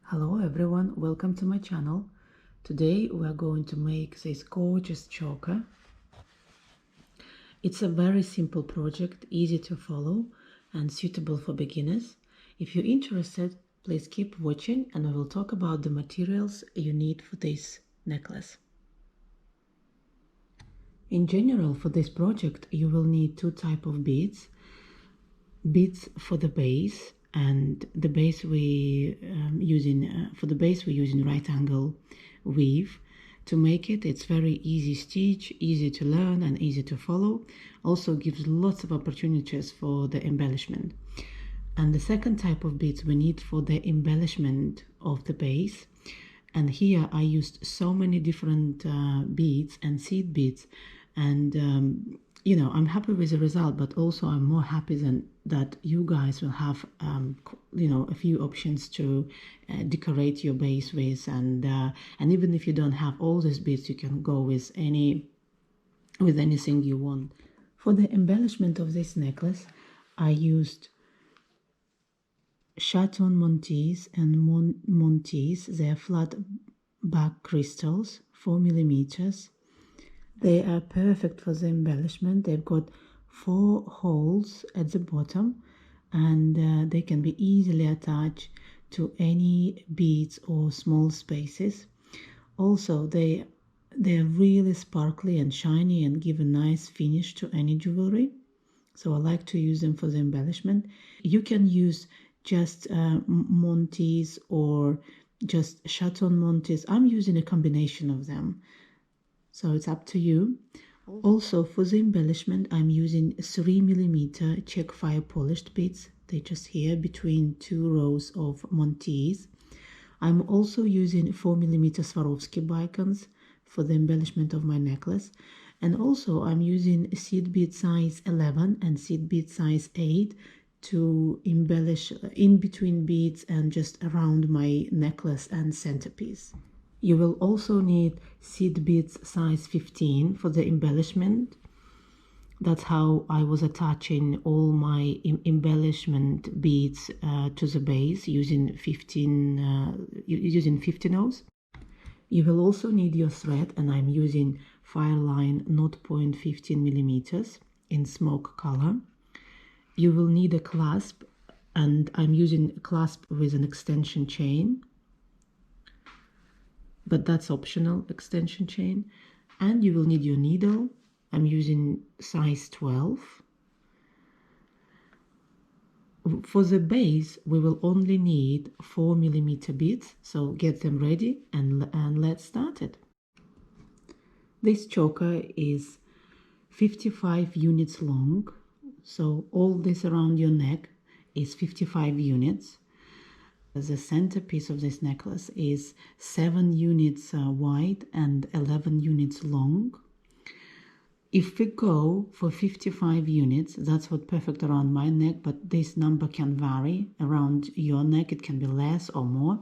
Hello everyone, welcome to my channel. Today we are going to make this gorgeous choker. It's a very simple project, easy to follow and suitable for beginners. If you're interested, please keep watching and I will talk about the materials you need for this necklace. In general, for this project you will need two types of beads. Beads for the base, and the base we're using right angle weave to make it. It's very easy stitch, easy to learn and easy to follow. Also gives lots of opportunities for the embellishment. And the second type of beads we need for the embellishment of the base. And here I used so many different beads and seed beads, and you know, I'm happy with the result, but also I'm more happy than that you guys will have, you know, a few options to decorate your base with, and even if you don't have all these beads, you can go with anything you want. For the embellishment of this necklace, I used chaton montees and montees. They are flat back crystals, 4 millimeters. They are perfect for the embellishment. They've got 4 holes at the bottom, and they can be easily attached to any beads or small spaces. Also, they're really sparkly and shiny and give a nice finish to any jewelry. So I like to use them for the embellishment. You can use just montees or just chaton montees. I'm using a combination of them, so it's up to you. Also, for the embellishment, I'm using 3 millimeter Czech fire polished beads. They're just here between 2 rows of montees. I'm also using 4 millimeter Swarovski bicones for the embellishment of my necklace. And also I'm using seed bead size 11 and seed bead size 8 to embellish in between beads and just around my necklace and centerpiece. You will also need seed beads size 15 for the embellishment. That's how I was attaching all my embellishment beads to the base using 15 O's. You will also need your thread, and I'm using Fireline 0.15 millimeters in smoke color. You will need a clasp, and I'm using a clasp with an extension chain, but that's optional, extension chain. And you will need your needle. I'm using size 12. For the base, we will only need 4 millimeter beads, so get them ready and let's start it. This choker is 55 units long, so all this around your neck is 55 units. The centerpiece of this necklace is 7 units wide and 11 units long. If we go for 55 units, that's what perfect around my neck, but this number can vary around your neck. It can be less or more.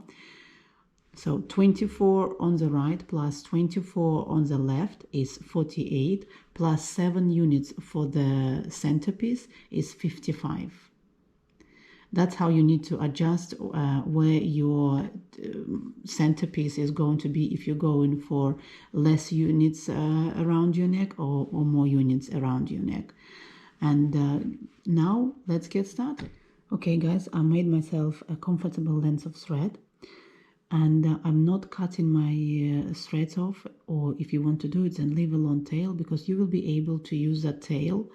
So 24 on the right plus 24 on the left is 48, plus 7 units for the centerpiece is 55. That's how you need to adjust where your centerpiece is going to be if you're going for less units around your neck or more units around your neck. And now let's get started. Okay guys, I made myself a comfortable length of thread, and I'm not cutting my threads off, or if you want to do it then leave a long tail, because you will be able to use that tail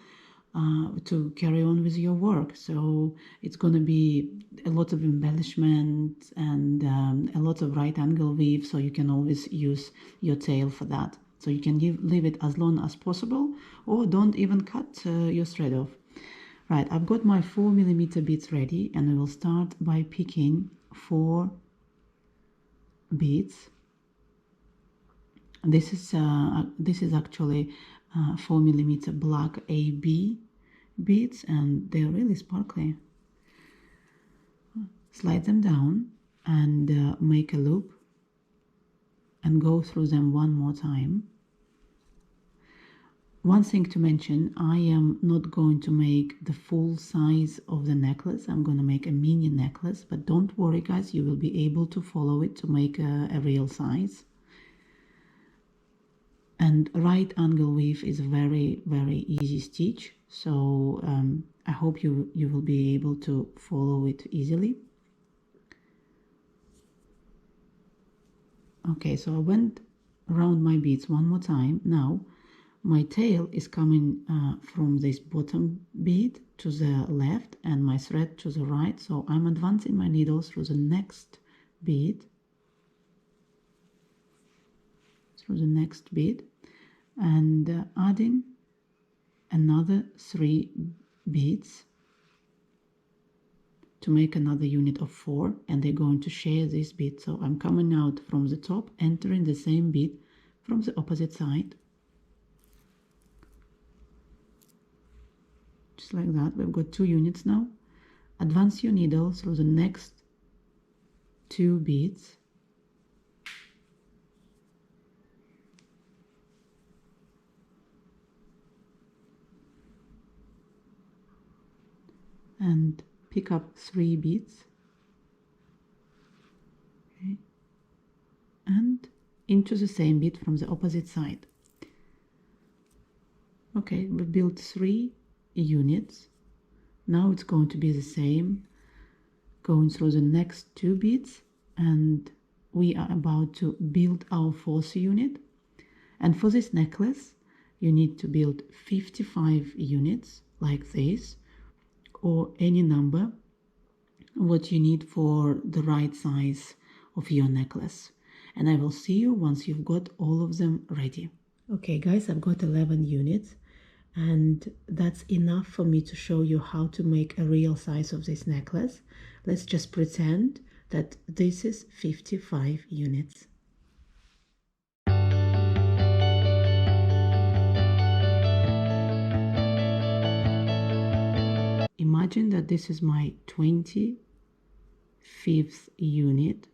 to carry on with your work. So it's going to be a lot of embellishment and a lot of right angle weave, so you can always use your tail for that. So you can leave it as long as possible, or don't even cut your thread off. Right, I've got my 4 millimeter beads ready, and I will start by picking 4 beads. This is actually 4 millimeter black AB beads, and they're really sparkly. Slide them down and make a loop and go through them one more time. One thing to mention, I am not going to make the full size of the necklace. I'm going to make a mini necklace, but don't worry guys, you will be able to follow it to make a real size. And right angle weave is a very, very easy stitch. So I hope you will be able to follow it easily. Okay, so I went around my beads one more time. Now my tail is coming from this bottom bead to the left and my thread to the right. So I'm advancing my needle through the next bead, and adding another 3 beads to make another unit of 4, and they're going to share this bead. So I'm coming out from the top, entering the same bead from the opposite side. Just like that. We've got 2 units now. Advance your needle through the next 2 beads. And pick up 3 beads. Okay. And into the same bead from the opposite side. Okay, we built 3 units. Now it's going to be the same, going through the next 2 beads, and we are about to build our 4th unit. And for this necklace you need to build 55 units like this, or any number what you need for the right size of your necklace. And I will see you once you've got all of them ready. Okay guys, I've got 11 units, and that's enough for me to show you how to make a real size of this necklace. Let's just pretend that this is 55 units. Imagine that this is my 25th unit,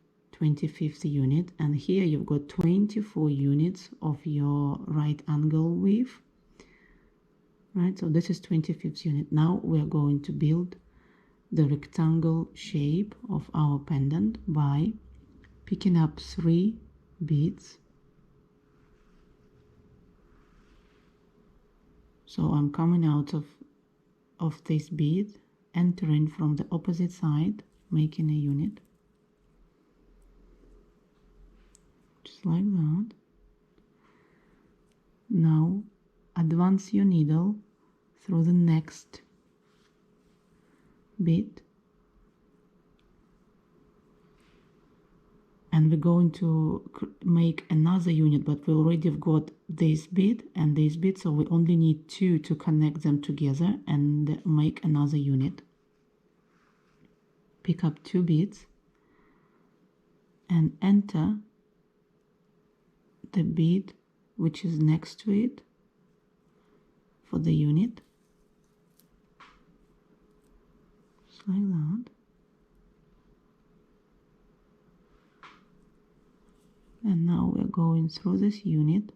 and here you've got 24 units of your right angle weave. Right, so this is 25th unit. Now we're going to build the rectangle shape of our pendant by picking up 3 beads. So I'm coming out of this bead, entering from the opposite side, making a unit. Just like that. Now advance your needle through the next bead, and we're going to make another unit, but we already have got this bead and this bead, so we only need 2 to connect them together and make another unit. Pick up 2 beads and enter the bead which is next to it for the unit, just like that. And now we're going through this unit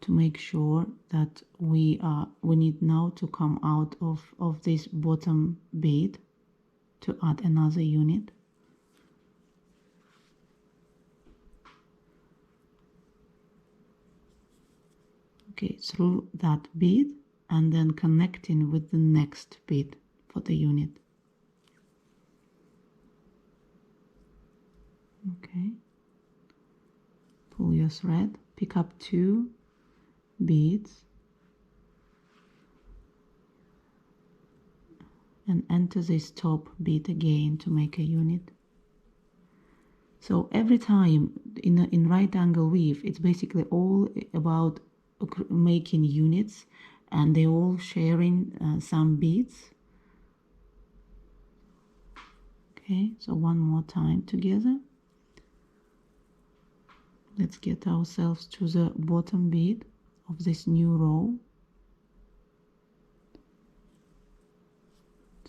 to make sure that we need now to come out of this bottom bead to add another unit. Okay, through that bead and then connecting with the next bead for the unit. Okay, pull your thread, pick up 2 beads and enter this top bead again to make a unit. So every time in right angle weave, it's basically all about making units, and they're all sharing some beads. Okay, so one more time together. Let's get ourselves to the bottom bead of this new row.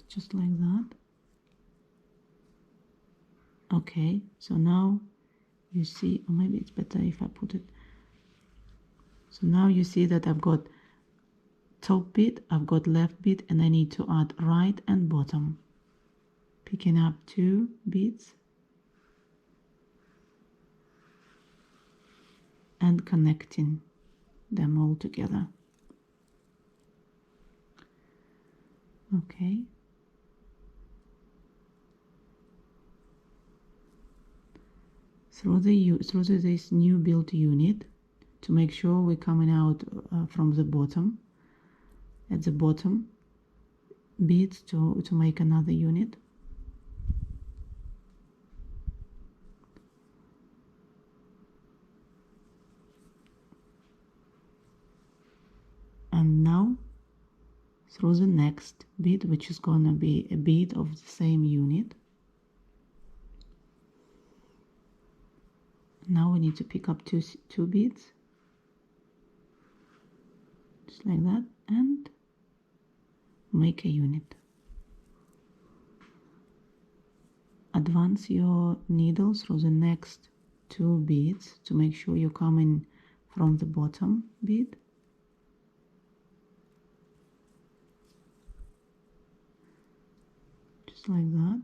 Just like that. Okay, so now you see, or maybe it's better if I put it. So now you see that I've got top bead, I've got left bead, and I need to add right and bottom. Picking up 2 beads and connecting them all together. Okay. Through this new build unit, to make sure we're coming out from the bottom, at the bottom beads to make another unit. And now through the next bead, which is gonna be a bead of the same unit. Now we need to pick up two beads, just like that, and make a unit. Advance your needle through the next 2 beads to make sure you're coming from the bottom bead. Just like that.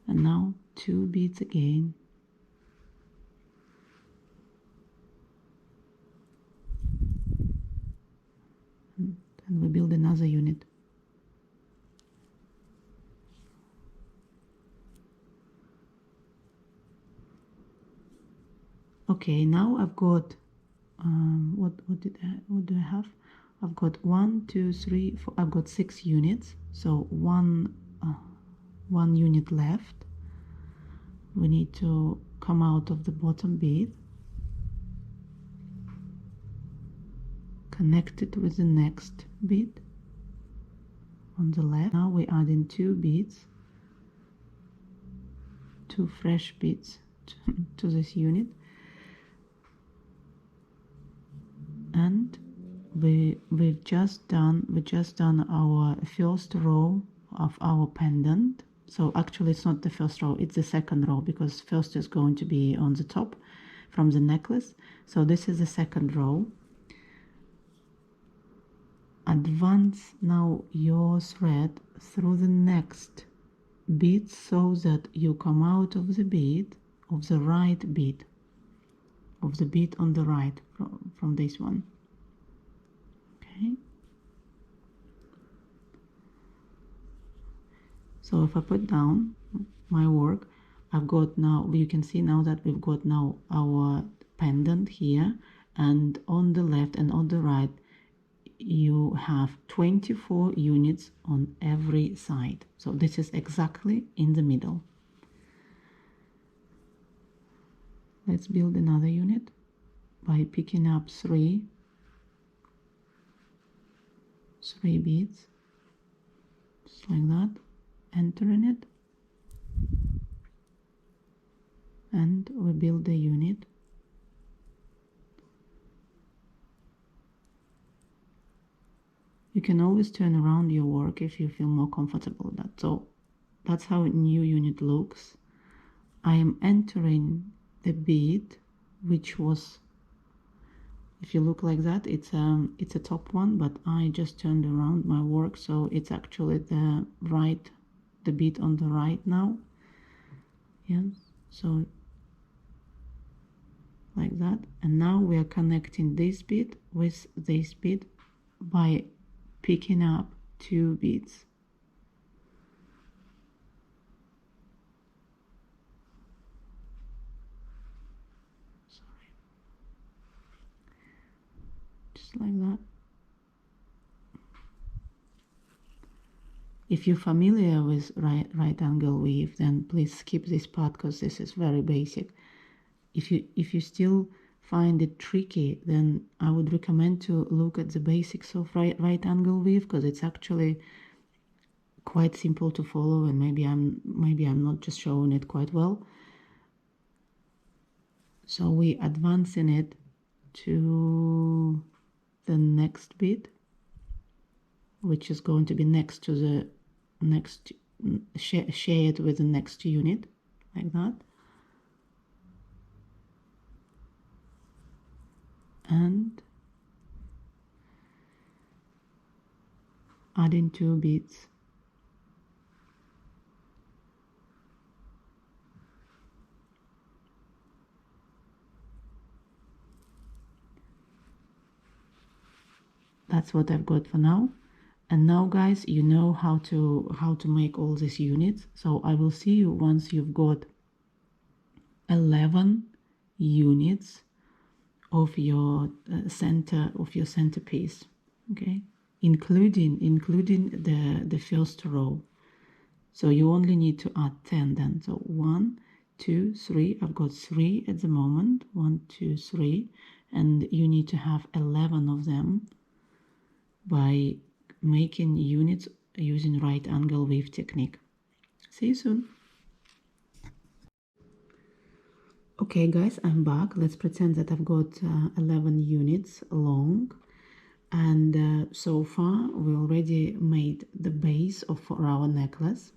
And now 2 beads again. And we build another unit. Okay, now I've got what do I have? I've got 1, 2, 3, 4. I've got 6 units. So one unit left. We need to come out of the bottom bead, connect it with the next bead on the left. Now we add in 2 beads, 2 fresh beads to this unit, and we've just done our first row of our pendant. So actually it's not the first row, it's the second row, because first is going to be on the top from the necklace. So this is the second row. Advance now your thread through the next bead so that you come out of the bead, of the right bead, of the bead on the right from this one. Okay. So if I put down my work, I've got now, you can see now that we've got now our pendant here, and on the left and on the right you have 24 units on every side. So this is exactly in the middle. Let's build another unit by picking up 3 beads, just like that, entering it, and we build the unit. You can always turn around your work if you feel more comfortable with that. So that's how a new unit looks. I am entering the bead, which was, if you look like that, it's a top one, but I just turned around my work, so it's actually the bead on the right now. Yes, so like that. And now we are connecting this bead with this bead by picking up 2 beads. Sorry. Just like that. If you're familiar with right angle weave, then please skip this part because this is very basic. If you still find it tricky, then I would recommend to look at the basics of right angle weave, because it's actually quite simple to follow, and maybe I'm not just showing it quite well. So we advancing it to the next bead, which is going to be next to the next, share it with the next unit, like that. and adding 2 beads. That's what I've got for now. And now guys, you know how to make all these units. So I will see you once you've got 11 units of your centerpiece, okay, including the first row. So you only need to add 10 then. So 1, 2, 3. I've got 3 at the moment. 1, 2, 3, and you need to have 11 of them by making units using right angle weave technique. See you soon. Okay guys, I'm back. Let's pretend that I've got 11 units long, and so far we already made the base for our necklace.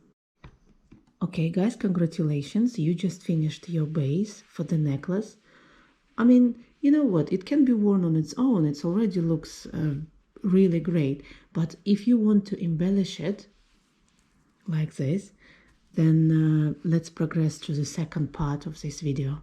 Okay guys, congratulations, you just finished your base for the necklace. I mean, you know what, it can be worn on its own. It already looks really great, but if you want to embellish it like this, then let's progress to the second part of this video.